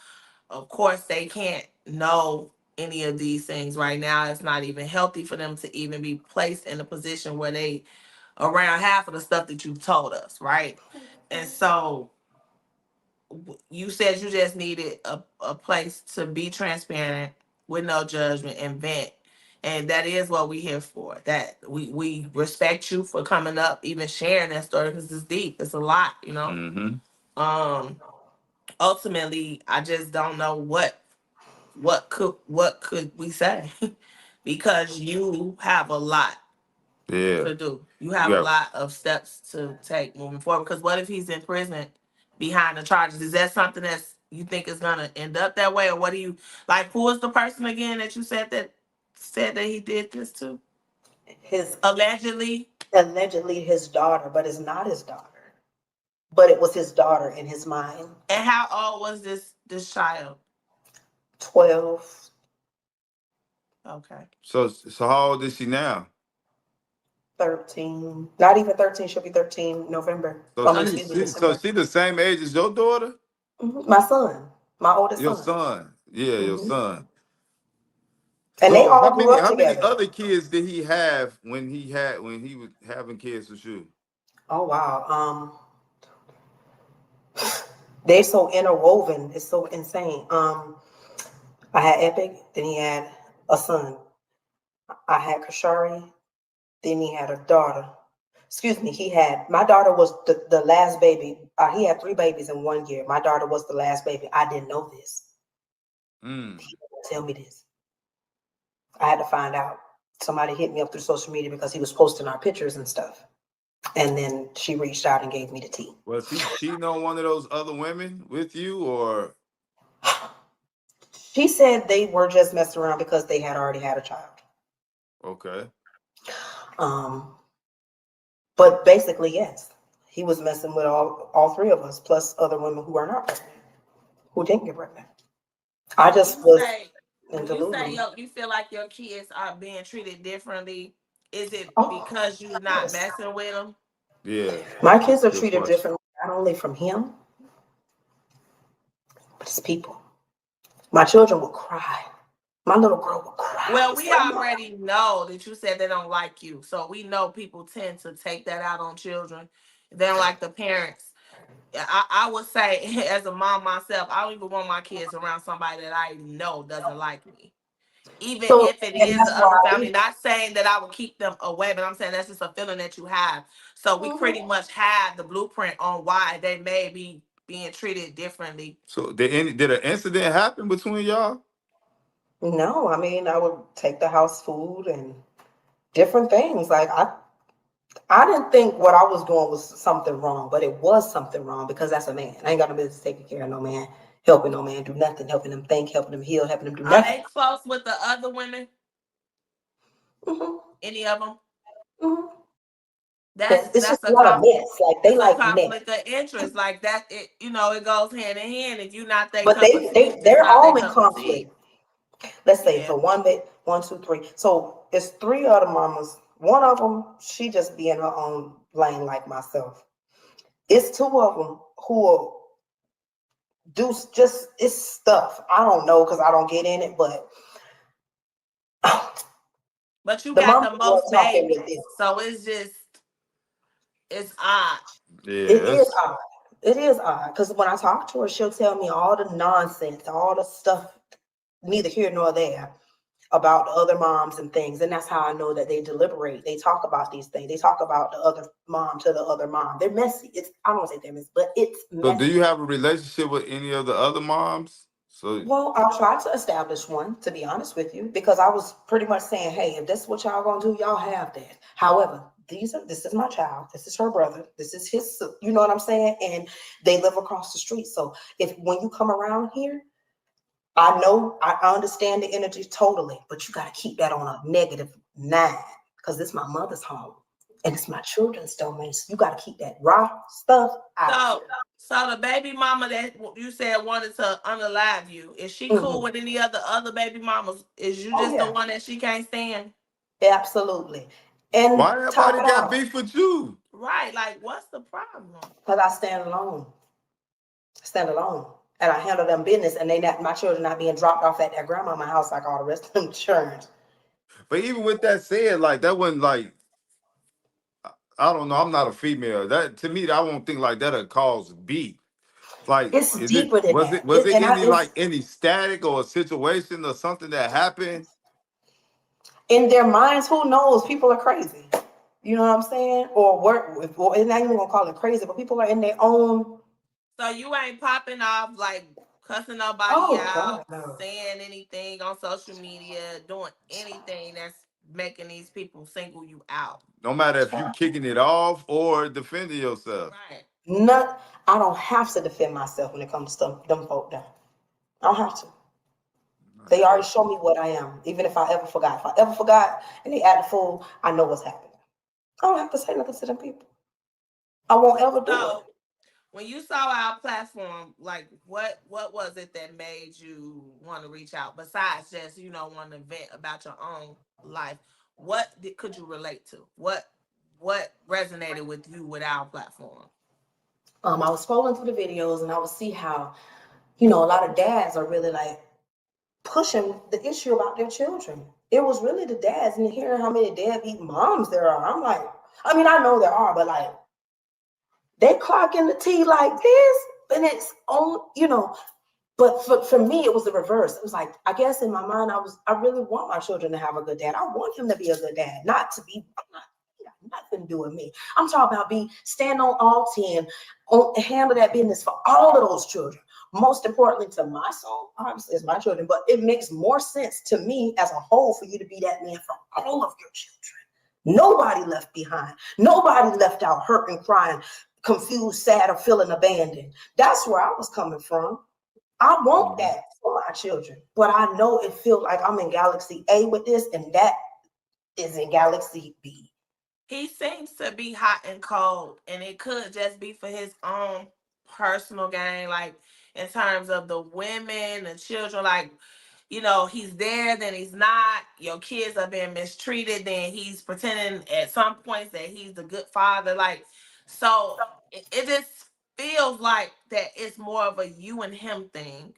Of course, they can't know any of these things right now. It's not even healthy for them to even be placed in a position where they around half of the stuff that you've told us, right? And so you said you just needed a place to be transparent with no judgment and vent. And that is what we here for. That we respect you for coming up, even sharing that story, because it's deep. It's a lot. mm-hmm. Um, ultimately, I just don't know what could we say, because you have a lot Yeah. to do. You You have a got lot of steps to take moving forward. Because what if he's in prison behind the charges? Is that something that's you think is gonna end up that way, or what do you like? Who is the person again that you said that he did this to? His Allegedly. allegedly his daughter, but it's not his daughter. But it was his daughter in his mind. And how old was this child? 12. Okay. so how old is she now? 13. Not even 13. She'll be 13 November. So Excuse me, so December. she the same age as your daughter? My son, my oldest Your son. son. Yeah, your hmm son. And they So all grew up how many together. other kids did he have when he was having kids with you? Oh wow. They're so interwoven. It's so insane. I had Epic, then he had a son. I had Kashari, then he had a daughter. Excuse me, he had my daughter was the last baby. He had 3 babies in 1 year. My daughter was the last baby. I didn't know this. Mm. He didn't tell me this. I had to find out. Somebody hit me up through social media because he was posting our pictures and stuff. And then she reached out and gave me the tea. Was he cheating on one of those other women with you, or She said they were just messing around because they had already had a child. okay? Um, but basically, yes, he was messing with all 3 of us, plus other women who are not pregnant, who didn't get pregnant. I When just you was say in when you say delusion. you feel like your kids are being treated differently, is it Oh, because you're not yes. messing with them? Yeah, My kids are good treated question. differently, not only from him, but it's people. My children will cry. My little girl will cry. Well, It's we like, Mom. already know that you said they don't like you. So we know people tend to take that out on children. They don't like the parents. I would say, as a mom myself, I don't even want my kids around somebody that I know doesn't like me. Even So, if it and is that's the why other I family, leave. not saying that I would keep them away, but I'm saying that's just a feeling that you have. So we Mhm. pretty much have the blueprint on why they may be being treated differently. So did an incident happen between y'all? No, I mean, I would take the house food and different things. Like I didn't think what I was doing was something wrong, but it was something wrong because that's a man. I ain't got no business taking care of no man, helping no man do nothing, helping him think, helping him heal, helping him do Are nothing. they close with the other women? hmm Any of them? hmm It's just That's a a lot of mess. Like they it's a like mess, conflict of interest. Like that, it goes hand in hand. If you're not their but cup of tea, it's they're not their all in cup of tea. conflict. Let's say Yeah. so one, two, three. So it's 3 other mamas. One of them, she just be in her own lane like myself. It's 2 of them who will do just it's stuff. I don't know because I don't get in it, but But you the got mama the was most talking with babies, them. so it's odd. It Yeah, is that's odd. It is odd because when I talk to her, she'll tell me all the nonsense, all the stuff, neither here nor there, about the other moms and things. And that's how I know that they deliberate. They talk about these things. They talk about the other mom to the other mom. They're messy. I don't want to say they're messy, but it's so. Do you messy. have a relationship with any of the other moms? So Well, I tried to establish one, to be honest with you, because I was pretty much saying, hey, if this is what y'all gonna do, y'all have that. However, this is my child, this is her brother, this is his, you know what I'm saying? And they live across the street. So if when you come around here, I know I understand the energy totally, but you gotta keep that on a -9 because it's my mother's home and it's my children's domain. So you gotta keep that raw stuff out of So here. so the baby mama that you said wanted to unalive you, is she cool Mhm. with any other baby mamas? Is you Oh just the yeah, one that she can't stand? absolutely. And why top everybody it got off. beef with you? Right. Like what's the problem? Because I stand alone. Stand alone. And I handle them business and they not my children not being dropped off at their grandmama house like all the rest of them children. But even with that said, like that wasn't like I don't know. I'm not a female. That to me, I won't think like that'll cause beef. Like, It's deeper than that. was it And any it's like any static or a situation or something that happened? in their minds, who knows? People are crazy. You know what I'm saying? Or work or and not even gonna call it crazy, but people are in their own So you ain't popping off like cussing nobody oh out, God no. saying anything on social media, doing anything that's making these people single you out. No matter if you kicking it off or defending yourself. Right. Not I don't have to defend myself when it comes to stuff, them folk down. I don't have to. They already show me what I am, even if I ever forgot. If I ever forgot and they act a fool, I know what's happening. I don't have to say nothing to them people. I won't ever do it. So when you saw our platform, like what was it that made you want to reach out besides just want to vent about your own life? Could you relate to? What what resonated with you with our platform? I was scrolling through the videos and I would see how, you know, a lot of dads are really like pushing the issue about their children. It was really the dads, and hearing how many deadbeat moms there are. I'm like, I mean, I know there are, but like they clock in the T like this, and it's on, you know. But for me, it was the reverse. It was like, I guess in my mind, I really want my children to have a good dad. I want him to be a good dad, not to be, I'm not, he got nothing to do with me. I'm talking about stand on all 10, handle that business for all of those children. Most importantly to my soul, obviously, is my children, but it makes more sense to me as a whole for you to be that man for all of your children. Nobody left behind. Nobody left out hurting, crying, confused, sad, or feeling abandoned. That's where I was coming from. I want that for my children, but I know it feels like I'm in Galaxy A with this, and that is in Galaxy B. He seems to be hot and cold, and it could just be for his own personal gain, like in terms of the women, the children, like, you know, he's there, then he's not. Your kids are being mistreated, then he's pretending at some points that he's the good father. Like, so it just feels like that it's more of a you and him thing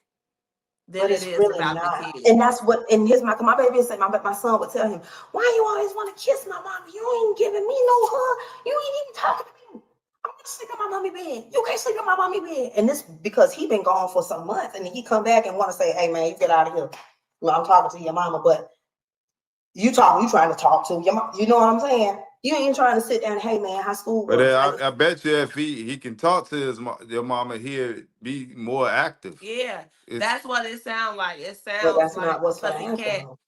than But it it's is really about the not. kids. And that's what, and here's my baby is saying, my son would tell him, why you always want to kiss my mom? You ain't giving me no hug. You ain't even talking to me. I'm gonna sleep in my mommy bed. You can't sleep in my mommy bed. And this because he been gone for some months, and he come back and want to say, hey man, you get out of here. Well, I'm talking to your mama, but you trying to talk to your mom. You know what I'm saying? You ain't trying to sit down, hey man, how school But was. I bet you if he can talk to your mama, he'll be more active. Yeah, It's that's what it sounds like. It But sounds that's like not what's because gonna he happen can't. though.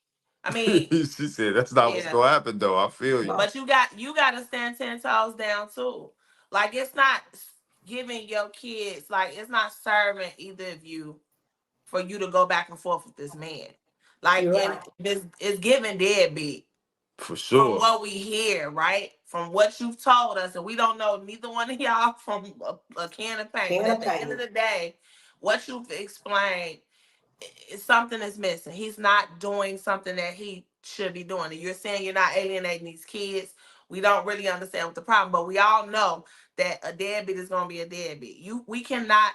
I mean, she said that's not what's yeah, gonna happen though. I feel you. No. but you got to stand 10 toes down too. Like it's not giving your kids, like it's not serving either of you for you to go back and forth with this man. Like You're and right. this is giving deadbeat For from sure. what we hear, right? From what you've told us, and we don't know neither one of y'all from a can of paint. But Can at of the end of pain. the day, what you've explained, something is missing. He's not doing something that he should be doing. And you're saying you're not alienating these kids. We don't really understand what the problem, but we all know that a deadbeat is going to be a deadbeat. We cannot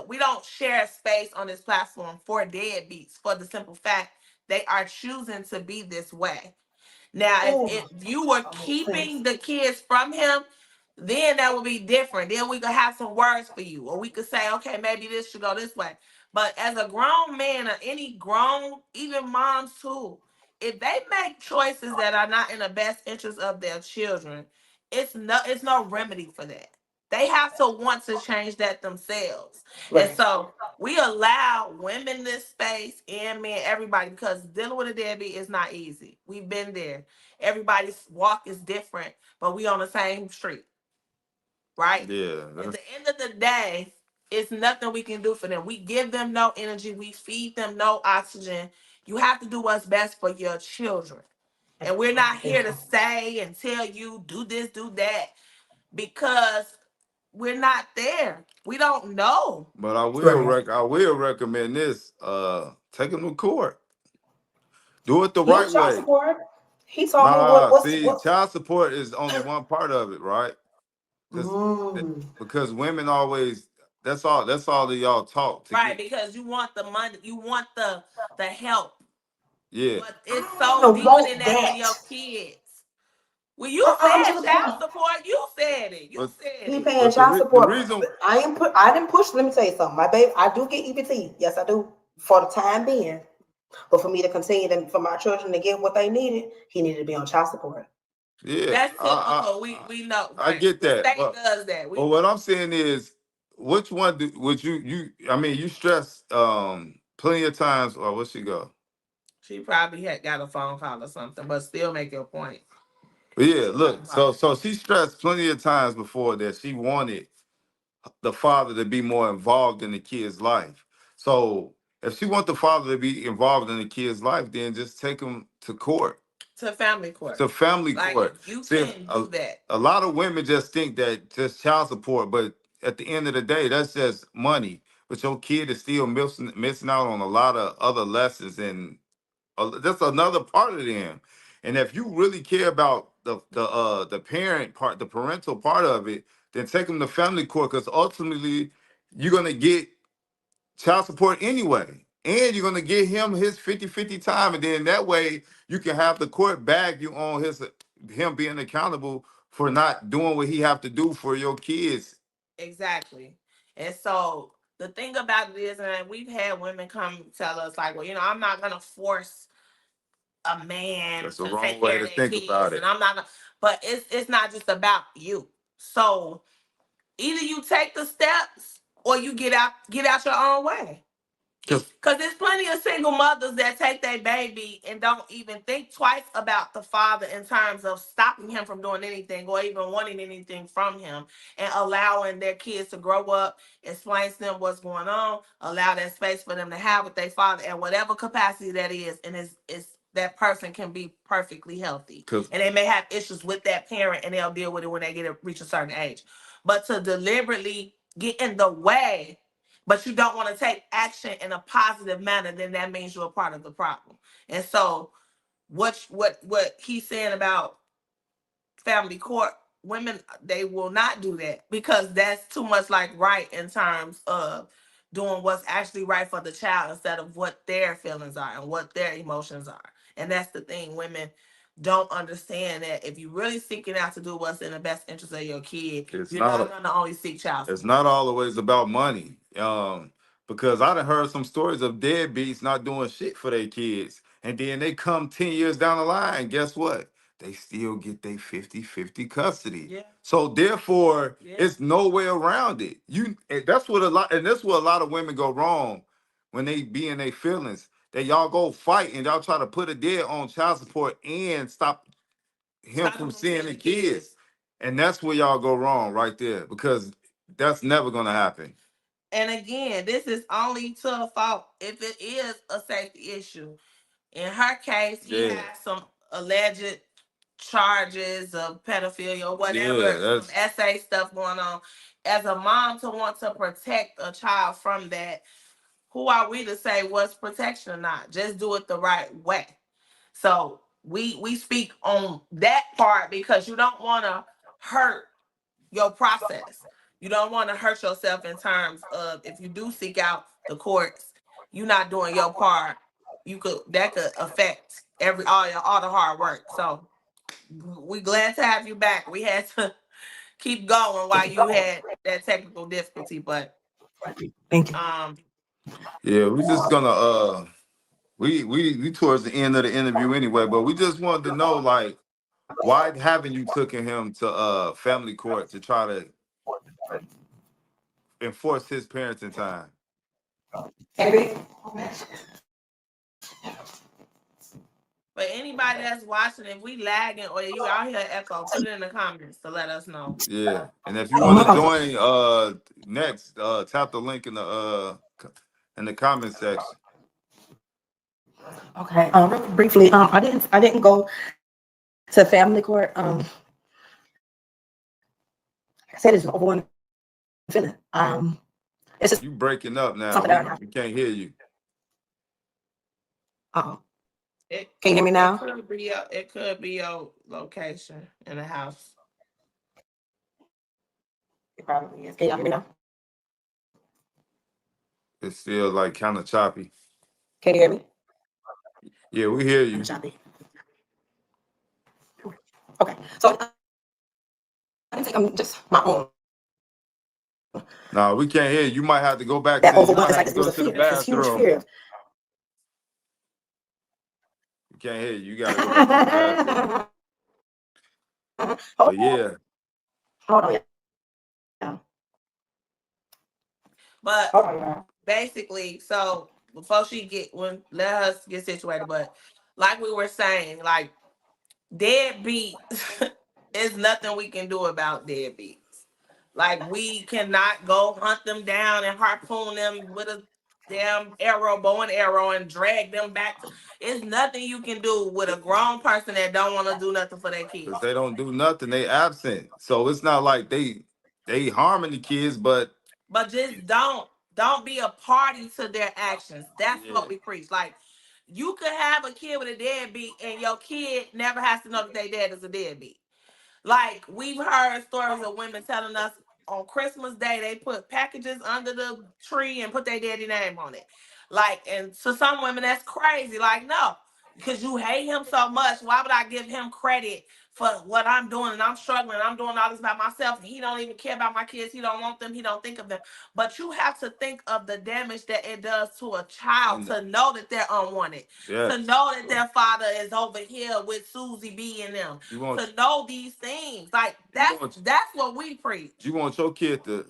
we don't share space on this platform for deadbeats for the simple fact they are choosing to be this way. Now, if Oh, you were that makes sense. keeping the kids from him, then that would be different. Then we could have some words for you, or we could say, okay, maybe this should go this way. But as a grown man, or any grown, even moms too, if they make choices that are not in the best interest of their children, it's no remedy for that. They have to want to change that themselves. And Right. so we allow women this space and men, everybody, because dealing with a deadbeat is not easy. We've been there. Everybody's walk is different, but we on the same street, right? Yeah. At the end of the day, it's nothing we can do for them. We give them no energy. We feed them no oxygen. You have to do what's best for your children. And we're not here to say and tell you, do this, do that, because we're not there. We don't know. But Right. I will recommend this. Take him to court. Do it the He on right child way. support. He told me Nah, see, what's child support is only one part of it, right? Because mm, because women always that's all that y'all talk to Right, get. because you want the money, you want the help, Yeah. but I it's don't so even deeper than want that for that. your kids. Well, you I'm to said the child point. support. You said it. You But said He it. paying but child the support. reason I didn't push. Let me tell you something. My baby, I do get EBT. Yes, I do for the time being. But for me to continue for my children to get what they needed, he needed to be on child support. yeah, That's typical. We know, I right? get The that. state does that. But what I'm saying is which one would you I mean you stress plenty of times or where she go? She probably had got a phone call or something, but still make your point. But yeah, She look, talking about so she stressed plenty of times before that she wanted the father to be more involved in the kid's life. So if she want the father to be involved in the kid's life, then just take him to court, to family court. to family Like court. you See, can do that. a lot of women just think that just child support, but at the end of the day, that's just money. But your kid is still missing out on a lot of other lessons, and that's another part of them. And if you really care about the parent part, the parental part of it, then take him to family court because ultimately you're gonna get child support anyway. And you're gonna get him his 50-50 time, and then that way you can have the court bag you on him being accountable for not doing what he have to do for your kids. Exactly. And so the thing about it is, and we've had women come tell us, like, well, I'm not gonna force a man That's the to wrong take way care of to their think about kids, and it. I'm not gonna. But it's not just about you. So either you take the steps or you get out your own way. Because there's plenty of single mothers that take their baby and don't even think twice about the father in terms of stopping him from doing anything or even wanting anything from him, and allowing their kids to grow up, explain to them what's going on, allow that space for them to have with their father in whatever capacity that is, and is that person can be perfectly healthy. And they may have issues with that parent and they'll deal with it when they reach a certain age. But to deliberately get in the way, but you don't want to take action in a positive manner, then that means you're a part of the problem. And so what he's saying about family court, women, they will not do that because that's too much like right in terms of doing what's actually right for the child instead of what their feelings are and what their emotions are. And that's the thing, women don't understand that if you're really seeking out to do what's in the best interest of your kid, you're not going to only seek child support. It's not always about money. Because I done heard some stories of deadbeats not doing shit for their kids. And then they come 10 years down the line, and guess what? They still get their 50-50 custody. Yeah. So therefore, it's no way around it. That's what that's where a lot of women go wrong when they be in their feelings. That y'all go fight and y'all try to put a dead on child support and stop him from seeing the kids. And that's where y'all go wrong right there, because that's never gonna happen. And again, this is only to a fault if it is a safety issue. In her case, he has some alleged charges of pedophilia or whatever, some SA stuff going on. As a mom, to want to protect a child from that, who are we to say what's protection or not? Just do it the right way. So we speak on that part because you don't want to hurt your process. You don't want to hurt yourself in terms of if you do seek out the courts, you're not doing your part. That could affect all the hard work. So we glad to have you back. We had to keep going while you had that technical difficulty, but thank you. Yeah, we just gonna we towards the end of the interview anyway, but we just wanted to know, like, why haven't you taken him to family court to try to enforce his parenting time? for anybody that's watching, if we lagging or you out here echo, put it in the comments to let us know. Yeah, and if you want to join next, tap the link in the comment section. Okay. Really briefly, I didn't go to family court. Like I said, it's an overwhelming feeling. It's just You breaking up now. something that I have. We can't hear you. Can you hear me now? It could be your location in the house. It probably is. Can you hear me now? It's still like kind of choppy. Can you hear me? Yeah, we hear you. Choppy. Okay. So I think I'm just my own. No, we can't hear you. You might have to go back That to. You overwhelming, might have like to it was go a to the fear, this huge bathroom. fear. We can't hear you. You gotta go back to the bathroom. But yeah. Hold on, yeah. But basically, so before let us get situated. But like we were saying, like deadbeat is nothing we can do about deadbeats. Like we cannot go hunt them down and harpoon them with a damn bow and arrow, and drag them back. It's nothing you can do with a grown person that don't want to do nothing for their kids. Because they don't do nothing. They absent. So it's not like they harming the kids, but just don't be a party to their actions. That's what we preach. Like you could have a kid with a deadbeat and your kid never has to know that their dad is a deadbeat. Like, we've heard stories of women telling us on Christmas Day they put packages under the tree and put their daddy name on it. Like, and to some women that's crazy. Like, no, because you hate him so much. Why would I give him credit for what I'm doing? And I'm struggling. I'm doing all this by myself. And he don't even care about my kids. He don't want them. He don't think of them. But you have to think of the damage that it does to a child to know that they're unwanted. Yes. To know that their father is over here with Susie B and them. To know these things. Like, that's what we preach. You want your kid to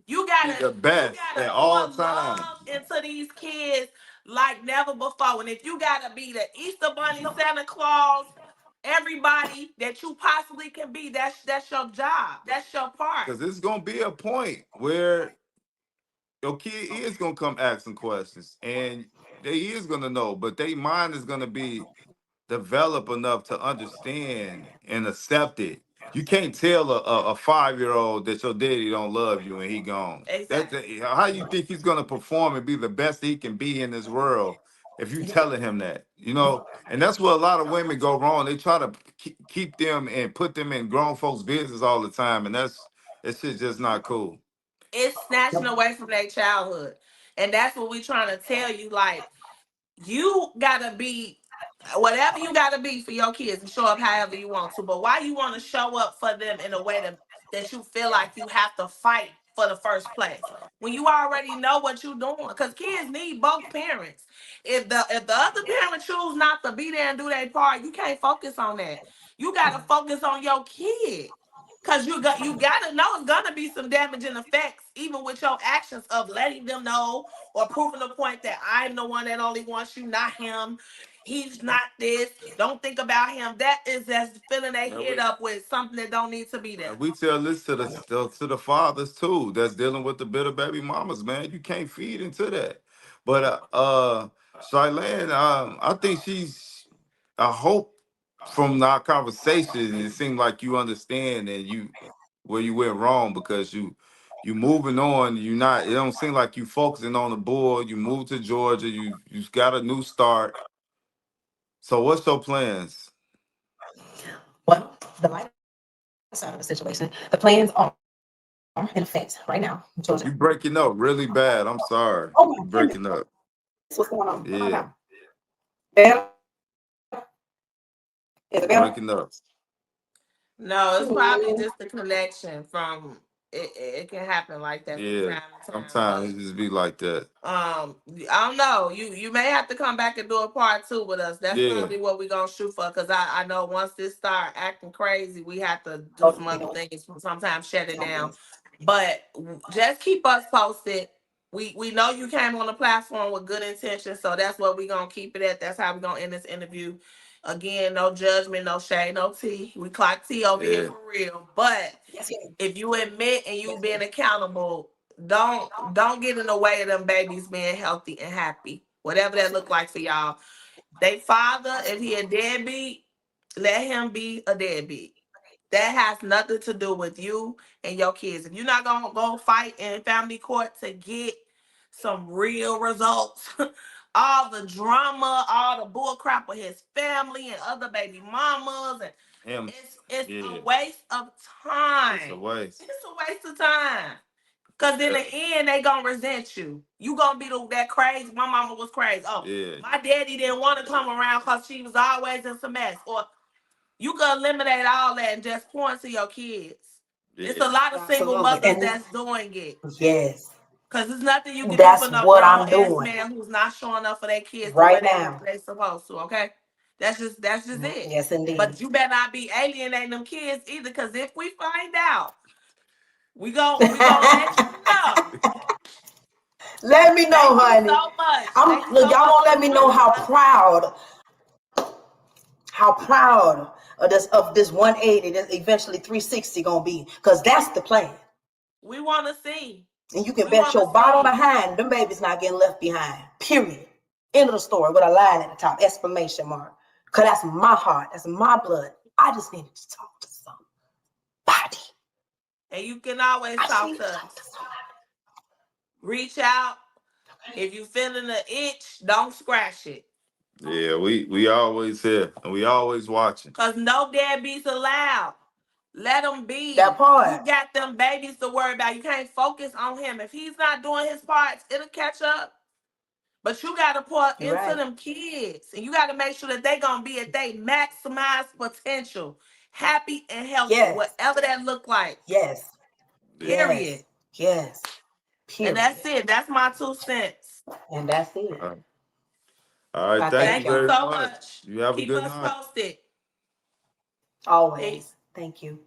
You gotta be the best at all times. Into these kids like never before. And if you gotta be the Easter Bunny, Santa Claus, everybody that you possibly can be, that's your job. That's your part. Because there's gonna be a point where your kid is gonna come asking questions, and they is gonna know, but their mind is gonna be develop enough to understand and accept it. You can't tell a 5-year-old that your daddy don't love you and he gone. Exactly. How you think he's gonna perform and be the best he can be in this world if you telling him that? You know, and that's where a lot of women go wrong. They try to keep them and put them in grown folks' business all the time, and it's just not cool. It's snatching away from their childhood, and that's what we're trying to tell you. Like, you gotta be whatever you gotta be for your kids and show up however you want to. But why you want to show up for them in a way that you feel like you have to fight for the first place when you already know what you're doing? Because kids need both parents. If the other parent choose not to be there and do their part, you can't focus on that. You gotta focus on your kid. Cause you gotta know it's gonna be some damaging effects, even with your actions of letting them know or proving the point that I'm the one that only wants you, not him. He's not this. Don't think about him. That is just filling their head up with something that don't need to be there. And we tell this to the fathers too that's dealing with the bitter baby mamas, man. You can't feed into that. But Charlene, I think I hope from our conversation it seemed like you understand and you where you went wrong because you moving on. You not. It don't seem like you focusing on the board. You moved to Georgia. You got a new start. So what's your plans? Well, the light side of the situation, the plans are in effect right now in Georgia. You breaking up really bad. I'm sorry. Oh my You goodness, breaking up. what's going on? Yeah, Better? Is it better? breaking up. No, it's probably just the connection from it. It can happen like that from Yeah, time to time. sometimes it just be like that. I don't know. You may have to come back and do a part 2 with us. That's Yeah, probably what we're gonna shoot for. Cause I know once this start acting crazy, we have to do some other things. Sometimes shut it down. But just keep us posted. We know you came on the platform with good intentions, so that's what we're gonna keep it at. That's how we're gonna end this interview. Again, no judgment, no shade, no tea. We clock tea over here yeah. for real. But if you admit and you being accountable, don't get in the way of them babies being healthy and happy. Whatever that look like for y'all. They father, if he a deadbeat, let him be a deadbeat. That has nothing to do with you and your kids. If you're not gonna go fight in family court to get some real results, all the drama, all the bull crap with his family and other baby mamas, and Him. it's Yeah, a waste of time. it's a waste. It's a waste of time. Cause in the end, they gonna resent you. You gonna be that crazy. My mama was crazy. Oh, Yeah, my daddy didn't want to come around because she was always in some mess. Or you can eliminate all that and just point to your kids. yeah. It's a lot of single mothers that's doing it. Yes. Cause there's nothing you can That's do for no what grown I'm ass doing man who's not showing up for their kids right the way now. they supposed to. Okay, that's just it. Yes, indeed. But you better not be alienating them kids either. Cause if we find out, we gonna let you know. Let me know, Thank honey. you so much. Look, y'all gonna let me know how proud of this 180, this eventually 360 gonna be, because that's the plan. We want to see. And you can bet your bottom behind them babies not getting left behind. Period. End of the story with a line at the top, exclamation mark. Because that's my heart, that's my blood. I just needed to talk to somebody. And you can always talk to us. Reach out. If you feeling the itch, don't scratch it. Yeah, we always here and we always watching. Cause no deadbeats allowed. Let him be. That part. You got them babies to worry about. You can't focus on him. If he's not doing his parts, it'll catch up. But you got to pour You're into right. them kids. And you got to make sure that they going to be at their maximized potential. Happy and healthy. Yes. Whatever that look like. Yes. Period. Yes. Period. And that's it. That's my 2 cents. And that's it. All right, I thank you Thank you very so much. much. You have Keep a good us night. posted. Always. Peace. Thank you.